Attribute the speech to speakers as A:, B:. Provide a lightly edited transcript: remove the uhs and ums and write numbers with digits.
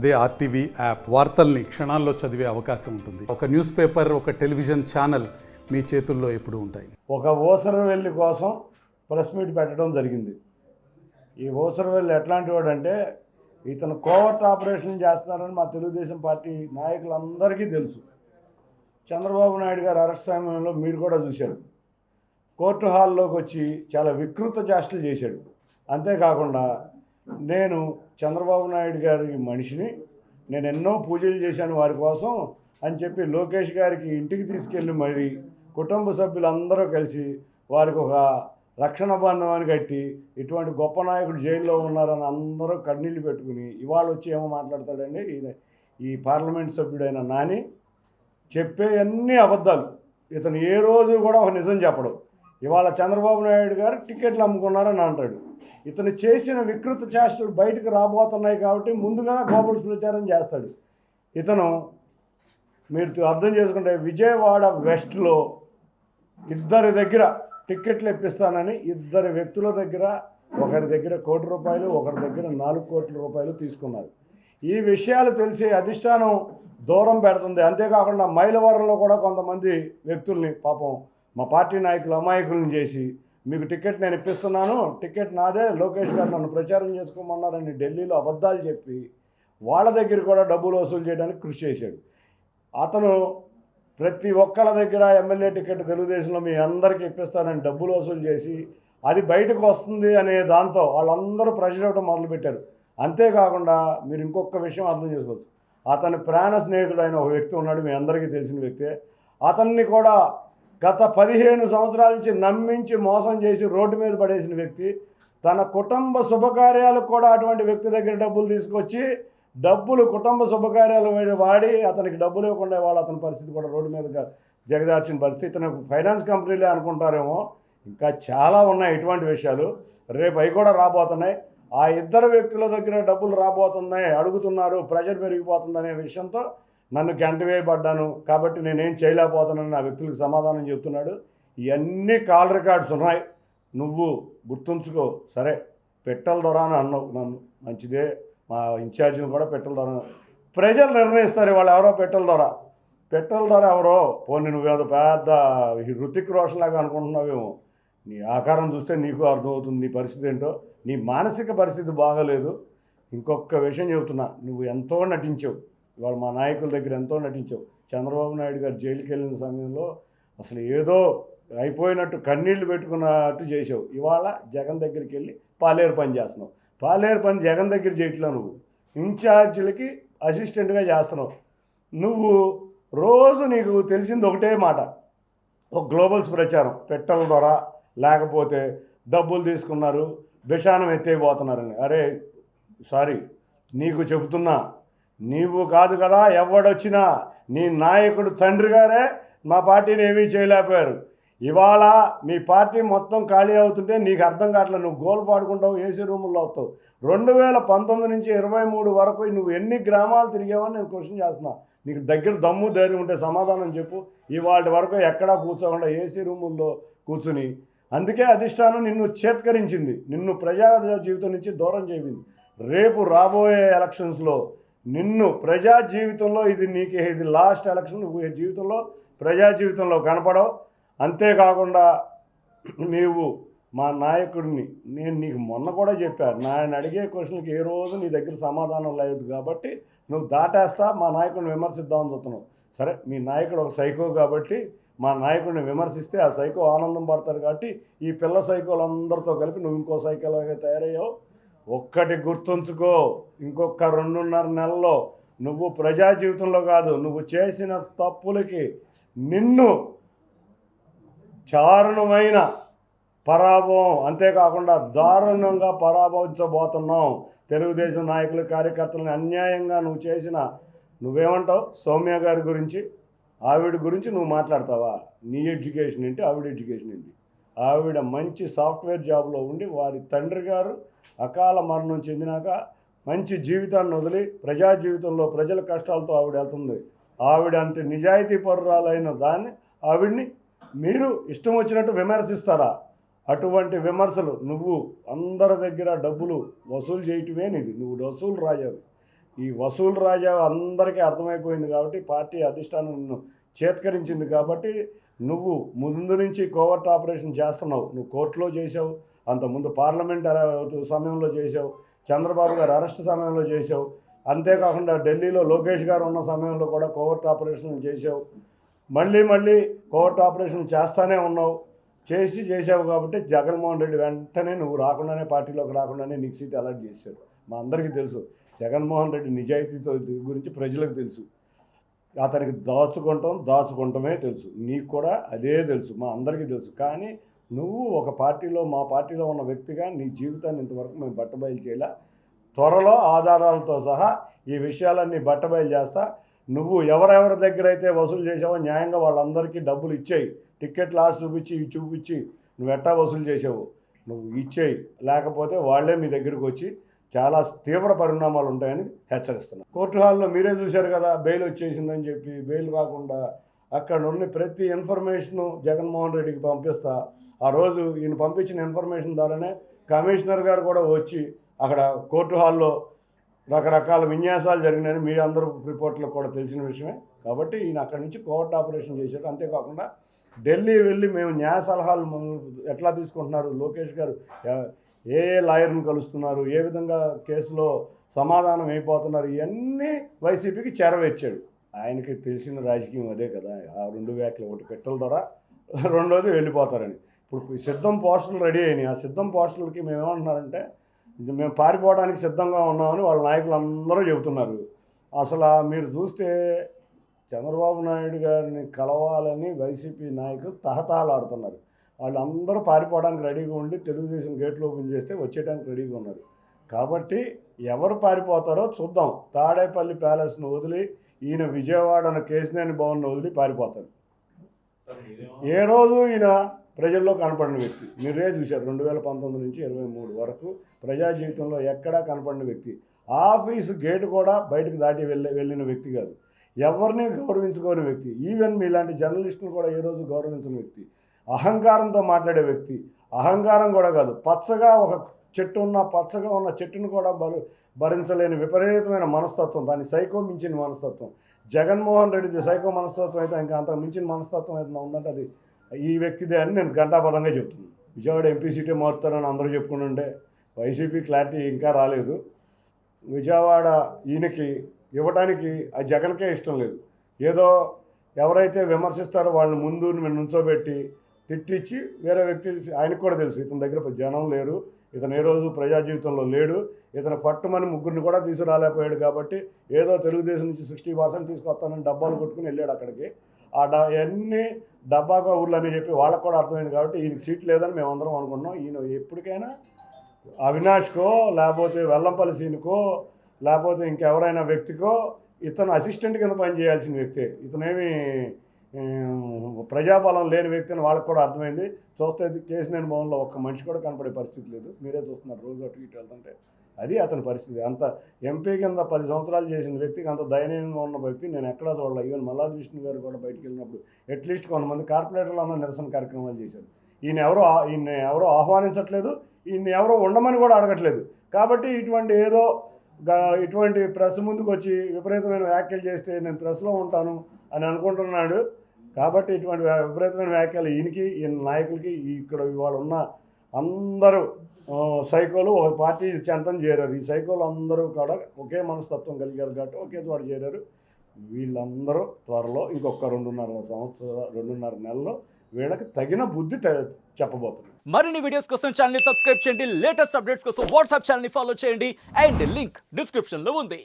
A: అదే RTV app వార్తల్ని క్షణాల్లో చదివే అవకాశం ఉంటుంది. ఒక న్యూస్ పేపర్, ఒక టెలివిజన్ ఛానల్ మీ చేతుల్లో ఎప్పుడూ ఉంటాయి.
B: ఒక ఓసరవెల్లి కోసం ప్రెస్ మీట్ పెట్టడం జరిగింది. ఈ ఓసరవెల్లి ఎట్లాంటి వాడు అంటే ఇతను కోవర్ట్ ఆపరేషన్ చేస్తున్నారని మా తెలుగుదేశం పార్టీ నాయకులందరికీ తెలుసు. చంద్రబాబు నాయుడు గారు అరెస్ట్ సమయంలో మీరు కూడా చూశారు. కోర్టు హాల్లోకి వచ్చి చాలా వికృత చేష్టలు చేశాడు. అంతేకాకుండా నేను చంద్రబాబు నాయుడు గారి మనిషిని, నేను ఎన్నో పూజలు చేశాను వారి కోసం అని చెప్పి లోకేష్ గారికి ఇంటికి తీసుకెళ్ళి మరి కుటుంబ సభ్యులందరూ కలిసి వారికి ఒక రక్షణ బంధం కట్టి ఇటువంటి గొప్ప నాయకుడు జైల్లో ఉన్నారని అందరూ కన్నీళ్ళు పెట్టుకుని ఇవాళ వచ్చి ఏమో మాట్లాడతాడండి. ఈ పార్లమెంట్ సభ్యుడైన నాని చెప్పే అన్ని అబద్ధాలు. ఇతను ఏ రోజు కూడా ఒక నిజం చెప్పడు. ఇవాళ చంద్రబాబు నాయుడు గారు టికెట్లు అమ్ముకున్నారని అంటాడు. ఇతను చేసిన వికృత చేష్టలు బయటకు రాబోతున్నాయి కాబట్టి ముందుగా గోబల్స్ ప్రచారం చేస్తాడు. ఇతను మీరు అర్థం చేసుకుంటే విజయవాడ వెస్ట్లో ఇద్దరి దగ్గర టిక్కెట్లు ఇప్పిస్తానని ఇద్దరు వ్యక్తుల దగ్గర, ఒకరి దగ్గర ₹1 కోటి, ఒకరి దగ్గర ₹4 కోట్ల తీసుకున్నారు. ఈ విషయాలు తెలిసి అధిష్టానం దూరం పెడుతుంది. అంతేకాకుండా మైలవరంలో కూడా కొంతమంది వ్యక్తుల్ని పాపం మా పార్టీ నాయకులు అమాయకులను చేసి మీకు టికెట్ నేను ఇప్పిస్తున్నాను, టికెట్ నాదే, లోకేష్ గారు నన్ను ప్రచారం చేసుకోమన్నారని ఢిల్లీలో అబద్ధాలు చెప్పి వాళ్ళ దగ్గర కూడా డబ్బులు వసూలు చేయడానికి కృషి చేశాడు. అతను ప్రతి ఒక్కళ్ళ దగ్గర ఎమ్మెల్యే టికెట్ తెలుగుదేశంలో మీ అందరికీ ఇప్పిస్తానని డబ్బులు వసూలు చేసి అది బయటకు వస్తుంది అనే దాంతో వాళ్ళందరూ ప్రెషర్ అవ్వడం మొదలుపెట్టారు. అంతేకాకుండా మీరు ఇంకొక విషయం అర్థం చేసుకోవచ్చు. అతని ప్రాణ స్నేహితుడైన ఒక వ్యక్తి ఉన్నాడు, మీ అందరికీ తెలిసిన వ్యక్తే. అతన్ని కూడా గత 15 సంవత్సరాల నుంచి నమ్మించి మోసం చేసి రోడ్డు మీద పడేసిన వ్యక్తి. తన కుటుంబ శుభకార్యాలకు కూడా అటువంటి వ్యక్తి దగ్గర డబ్బులు తీసుకొచ్చి కుటుంబ శుభకార్యాలు వాడి అతనికి డబ్బులు ఇవ్వకుండా వాళ్ళు అతని పరిస్థితి కూడా రోడ్డు మీద జగదార్చిన పరిస్థితి. ఇతను ఫైనాన్స్ కంపెనీలే అనుకుంటారేమో, ఇంకా చాలా ఉన్నాయి ఇటువంటి విషయాలు. రేపు అవి కూడా రాబోతున్నాయి. ఆ ఇద్దరు వ్యక్తుల దగ్గర డబ్బులు రాబోతున్నాయి, అడుగుతున్నారు, ప్రెషర్ పెరిగిపోతుందనే విషయంతో నన్ను గంటవేయబడ్డాను కాబట్టి నేనేం చేయలేకపోతున్నాను ఆ వ్యక్తులకు సమాధానం చెప్తున్నాడు. ఇవన్నీ కాల్ రికార్డ్స్ ఉన్నాయి, నువ్వు గుర్తుంచుకో. సరే పెట్టెల దొర అని అన్నావు నన్ను, మంచిదే. మా ఇన్ఛార్జిని కూడా పెట్టెల దొర ప్రజలు నిర్ణయిస్తారు. వాళ్ళు ఎవరో పెట్టెల దొర ఎవరో. పోనీ నువ్వేదో పెద్ద హృతిక్ రోషన్ లాగా అనుకుంటున్నావేమో. నీ ఆకారం చూస్తే నీకు అర్థమవుతుంది నీ పరిస్థితి ఏంటో. నీ మానసిక పరిస్థితి బాగలేదు. ఇంకొక విషయం చెబుతున్నా, నువ్వు ఎంతో నటించావు. ఇవాళ మా నాయకుల దగ్గర ఎంతో నటించావు. చంద్రబాబు నాయుడు గారు జైలుకి వెళ్ళిన సమయంలో అసలు ఏదో అయిపోయినట్టు కన్నీళ్లు పెట్టుకున్నట్టు చేసావు. ఇవాళ జగన్ దగ్గరికి వెళ్ళి పాలేరు పని చేస్తున్నావు. పాలేరు పని జగన్ దగ్గర చేయట్లా, నువ్వు ఇన్ఛార్జీలకి అసిస్టెంట్గా చేస్తున్నావు. నువ్వు రోజు నీకు తెలిసింది ఒకటే మాట, ఒక గ్లోబల్స్ ప్రచారం, పెట్టెల ద్వారా లేకపోతే డబ్బులు తీసుకున్నారు, భిషానం ఎత్తైపోతున్నారని. అరే సారీ, నీకు చెబుతున్నా, నీవు కాదు కదా ఎవడొచ్చినా నీ నాయకుడు తండ్రి గారే మా పార్టీని ఏమీ చేయలేకపోయారు. ఇవాళ మీ పార్టీ మొత్తం ఖాళీ అవుతుంటే నీకు అర్థం కావట్లేదు. నువ్వు గోల్ పాడుకుంటావు, ఏసీ రూముల్లో అవుతావు. 2019 నుంచి 23 వరకు నువ్వు ఎన్ని గ్రామాలు తిరిగావని నేను క్వశ్చన్ చేస్తున్నా. నీకు దగ్గర దమ్ము ధైర్యం ఉంటే సమాధానం చెప్పు. ఇవాళ వరకు ఎక్కడా కూర్చోకుండా ఏసీ రూముల్లో కూర్చుని, అందుకే అధిష్టానం నిన్ను చేత్కరించింది, నిన్ను ప్రజా జీవితం నుంచి దూరం చేయింది. రేపు రాబోయే ఎలక్షన్స్లో నిన్ను ప్రజా జీవితంలో ఇది లాస్ట్ ఎలక్షన్, నువ్వు జీవితంలో ప్రజా జీవితంలో కనపడవు. అంతేకాకుండా నీవు మా నాయకుడిని, నేను నీకు మొన్న కూడా చెప్పాను, ఆయన అడిగే క్వశ్చన్కి ఏ రోజు నీ దగ్గర సమాధానం లేదు కాబట్టి నువ్వు దాటేస్తా మా నాయకుడిని విమర్శిద్దామని చూస్తున్నావు. సరే, మీ నాయకుడు ఒక సైకో కాబట్టి మా నాయకుడిని విమర్శిస్తే ఆ సైకో ఆనందం పడతారు కాబట్టి ఈ పిల్ల సైకోలందరితో కలిపి నువ్వు ఇంకో సైకోలాగా తయారయ్యావు. ఒక్కటి గుర్తుంచుకో, ఇంకొక 2.5 నెలల్లో నువ్వు ప్రజా జీవితంలో కాదు, నువ్వు చేసిన తప్పులకి నిన్ను చారుణమైన పరాభవం, అంతేకాకుండా దారుణంగా పరాభవించబోతున్నావు. తెలుగుదేశం నాయకులు, కార్యకర్తలను అన్యాయంగా నువ్వు చేసిన, నువ్వేమంటావు సౌమ్య గారి గురించి, ఆవిడ గురించి నువ్వు మాట్లాడతావా? నీ ఎడ్యుకేషన్ ఏంటి, ఆవిడ ఎడ్యుకేషన్ ఏంటి? ఆవిడ మంచి సాఫ్ట్వేర్ జాబ్లో ఉండి వారి తండ్రి గారు అకాల మరణం చెందినాక మంచి జీవితాన్ని వదిలి ప్రజా జీవితంలో ప్రజల కష్టాలతో ఆవిడ వెళ్తుంది. ఆవిడ అంటే నిజాయితీ పరురాలైన ఆవిడ్ని మీరు ఇష్టం వచ్చినట్టు విమర్శిస్తారా? అటువంటి విమర్శలు, నువ్వు అందరి దగ్గర డబ్బులు వసూలు చేయటమే నీది, నువ్వు వసూలు రాజావు. ఈ వసూలు రాజా అందరికీ అర్థమైపోయింది కాబట్టి పార్టీ అధిష్టానం నిన్ను చేత్కరించింది కాబట్టి నువ్వు ముందు నుంచి కోవర్ట్ ఆపరేషన్ చేస్తున్నావు. నువ్వు కోర్టులో చేసావు, అంతకుముందు పార్లమెంట్ సమయంలో చేసావు, చంద్రబాబు గారు అరెస్ట్ సమయంలో చేసావు, అంతేకాకుండా ఢిల్లీలో లోకేష్ గారు ఉన్న సమయంలో కూడా కోవర్ట్ ఆపరేషన్ చేసావు. మళ్ళీ కోవర్ట్ ఆపరేషన్ చేస్తానే ఉన్నావు. చేసావు కాబట్టి జగన్మోహన్ రెడ్డి వెంటనే నువ్వు రాకుండానే పార్టీలోకి రాకుండానే నీకు సీట్ అలాట్ చేశాడు. మా అందరికీ తెలుసు జగన్మోహన్ రెడ్డి నిజాయితీతో గురించి ప్రజలకు తెలుసు. అతనికి దాచుకుంటమే తెలుసు. నీకు కూడా అదే తెలుసు, మా అందరికీ తెలుసు. కానీ నువ్వు ఒక పార్టీలో, మా పార్టీలో ఉన్న వ్యక్తిగా నీ జీవితాన్ని ఇంతవరకు మేము బట్టబయలు చేయలే. త్వరలో ఆధారాలతో సహా ఈ విషయాలన్నీ బట్టబయలు చేస్తా. నువ్వు ఎవరెవరి దగ్గర అయితే వసూలు చేసావో న్యాయంగా వాళ్ళందరికీ డబ్బులు ఇచ్చేయి. టికెట్లు ఆశ చూపించి నువ్వు ఎట్టా వసూలు చేసావు నువ్వు ఇచ్చేయి, లేకపోతే వాళ్ళే మీ దగ్గరికి వచ్చి చాలా తీవ్ర పరిణామాలు ఉంటాయని హెచ్చరిస్తున్నాను. కోర్టు హాల్లో మీరే చూశారు కదా, బెయిల్ వచ్చేసిందని చెప్పి. బెయిల్ రాకుండా అక్కడ ఉన్న ప్రతి ఇన్ఫర్మేషను జగన్మోహన్ రెడ్డికి పంపిస్తా. ఆ రోజు ఈయన పంపించిన ఇన్ఫర్మేషన్ ద్వారానే కమిషనర్ గారు కూడా వచ్చి అక్కడ కోర్టు హాల్లో రకరకాల విన్యాసాలు జరిగినాయని మీ అందరూ రిపోర్ట్లకు కూడా తెలిసిన విషయమే. కాబట్టి ఈయన అక్కడి నుంచి కోవర్ట్ ఆపరేషన్ చేశాడు. అంతేకాకుండా ఢిల్లీ వెళ్ళి మేము న్యాయ సలహాలు ఎట్లా తీసుకుంటున్నారు, లోకేష్ గారు ఏ లాయర్ని కలుస్తున్నారు, ఏ విధంగా కేసులో సమాధానం అయిపోతున్నారు, ఇవన్నీ వైసీపీకి చేరవేర్చాడు. ఆయనకి తెలిసిన రాజకీయం అదే కదా. ఆ 2 వ్యాఖ్యలు, ఒకటి పెట్టెల ద్వారా, రెండోది వెళ్ళిపోతారని. ఇప్పుడు సిద్ధం పోస్టులు రెడీ అయినాయి. ఆ సిద్ధం పోస్టులకి మేము ఏమంటున్నారంటే మేము పారిపోవడానికి సిద్ధంగా ఉన్నామని వాళ్ళ నాయకులు అందరూ చెబుతున్నారు. అసలు మీరు చూస్తే చంద్రబాబు నాయుడు గారిని కలవాలని వైసీపీ నాయకులు తహతహలాడుతున్నారు. వాళ్ళందరూ పారిపోవడానికి రెడీగా ఉండి తెలుగుదేశం గేట్లు ఓపెన్ చేస్తే వచ్చేయడానికి రెడీగా ఉన్నారు. కాబట్టి ఎవరు పారిపోతారో చూద్దాం. తాడేపల్లి ప్యాలెస్ను వదిలి ఈయన విజయవాడను కేసినేని భవన్ను వదిలి పారిపోతారు. ఏ రోజు ఈయన ప్రజల్లో కనపడిన వ్యక్తి. మీరే చూశారు 2019 నుంచి 23 వరకు ప్రజా జీవితంలో ఎక్కడా కనపడిన వ్యక్తి. ఆఫీసు గేటు కూడా బయటకు దాటి వెళ్ళిన వ్యక్తి కాదు. ఎవరిని గౌరవించుకోని వ్యక్తి. ఈవెన్ మీలాంటి జర్నలిస్టులు కూడా ఏ రోజు గౌరవించిన వ్యక్తి. అహంకారంతో మాట్లాడే వ్యక్తి. అహంకారం కూడా కాదు, పచ్చగా ఒక చెట్టు ఉన్న పచ్చగా ఉన్న చెట్టును కూడా భరించలేని విపరీతమైన మనస్తత్వం, దాన్ని సైకో మించిన మనస్తత్వం. జగన్మోహన్ రెడ్డిది సైకో మనస్తత్వం అయితే ఇంకా అంత మించిన మనస్తత్వం అయితే ఉందంటే అది ఈ వ్యక్తిదే అని నేను ఘంటాపదంగా చెప్తున్నాను. విజయవాడ ఎంపీ సీటే మారుతారని అందరూ చెప్పుకుంటుంటే వైసీపీ క్లారిటీ ఇంకా రాలేదు. విజయవాడ ఈయనకి ఇవ్వడానికి ఆ జగన్కే ఇష్టం లేదు. ఏదో ఎవరైతే విమర్శిస్తారో వాళ్ళని ముందు నుంచోబెట్టి తిట్టించి వేరే వ్యక్తి, ఆయనకు కూడా తెలుసు ఇతని దగ్గర జనం లేరు, ఇతను ఏ రోజు ప్రజా జీవితంలో లేడు, ఇతను పట్టుమని ముగ్గురిని కూడా తీసుకురాలేకపోయాడు. కాబట్టి ఏదో తెలుగుదేశం నుంచి 60% తీసుకొస్తానని డబ్బాలు కొట్టుకుని వెళ్ళాడు అక్కడికి. అన్నీ డబ్బాగా ఊర్లు అని చెప్పి వాళ్ళకు కూడా అర్థమైంది. కాబట్టి ఈయనకి సీట్ లేదని మేమందరం అనుకున్నాం. ఈయన ఎప్పటికైనా అవినాష్కో లేకపోతే వెల్లంపల్లి సీనుకో లేకపోతే ఇంకెవరైనా వ్యక్తికో ఇతను అసిస్టెంట్ కింద పనిచేయాల్సిన వ్యక్తే. ఇతనేమి ప్రజాబలం లేని వ్యక్తి అని వాళ్ళకి కూడా అర్థమైంది. చూస్తే కేసినేని భవన్లో ఒక్క మనిషి కూడా కనపడే పరిస్థితి లేదు. మీరే చూస్తున్నారు రోజు అటు ఇటు వెళ్తుంటే. అది అతని పరిస్థితి. అంత ఎంపీ కింద 10 సంవత్సరాలు చేసిన వ్యక్తికి అంత దయనీయంగా ఉన్న వ్యక్తి నేను ఎక్కడా చూడలే. ఈవెన్ మల్లాది విష్ణు గారు కూడా బయటికి వెళ్ళినప్పుడు అట్లీస్ట్ కొంతమంది కార్పొరేటర్లు అన్న నిరసన కార్యక్రమాలు చేశారు. ఈయన ఎవరో ఆహ్వానించట్లేదు, ఈయన ఎవరో ఉండమని కూడా అడగట్లేదు. కాబట్టి ఇటువంటి ప్రెస్ ముందుకు వచ్చి విపరీతమైన వ్యాఖ్యలు చేస్తే నేను ప్రెస్లో ఉంటాను అని అనుకుంటున్నాడు. కాబట్టి ఇటువంటి విపరీతమైన వ్యాఖ్యలు ఈయన నాయకులకి ఇక్కడ ఇవాళ ఉన్న అందరూ సైకోలు ఒక పార్టీ చెంతం చేరారు. ఈ సైకోలు అందరూ కూడా ఒకే మనస్తత్వం కలిగారు కాబట్టి ఒకే చోట చేరారు. వీళ్ళందరూ త్వరలో ఇంకొక 2.5 నెలల్లో వీళ్ళకి తగిన బుద్ధి చెప్పబోతున్నారు.
C: మరిన్ని వీడియోస్ కోసం ఛానల్ ని సబ్స్క్రైబ్ చేయండి. లేటెస్ట్ అప్డేట్స్ కోసం వాట్సాప్ ఛానల్ ని ఫాలో చేయండి. అండ్ లింక్ డిస్క్రిప్షన్ లో ఉంది.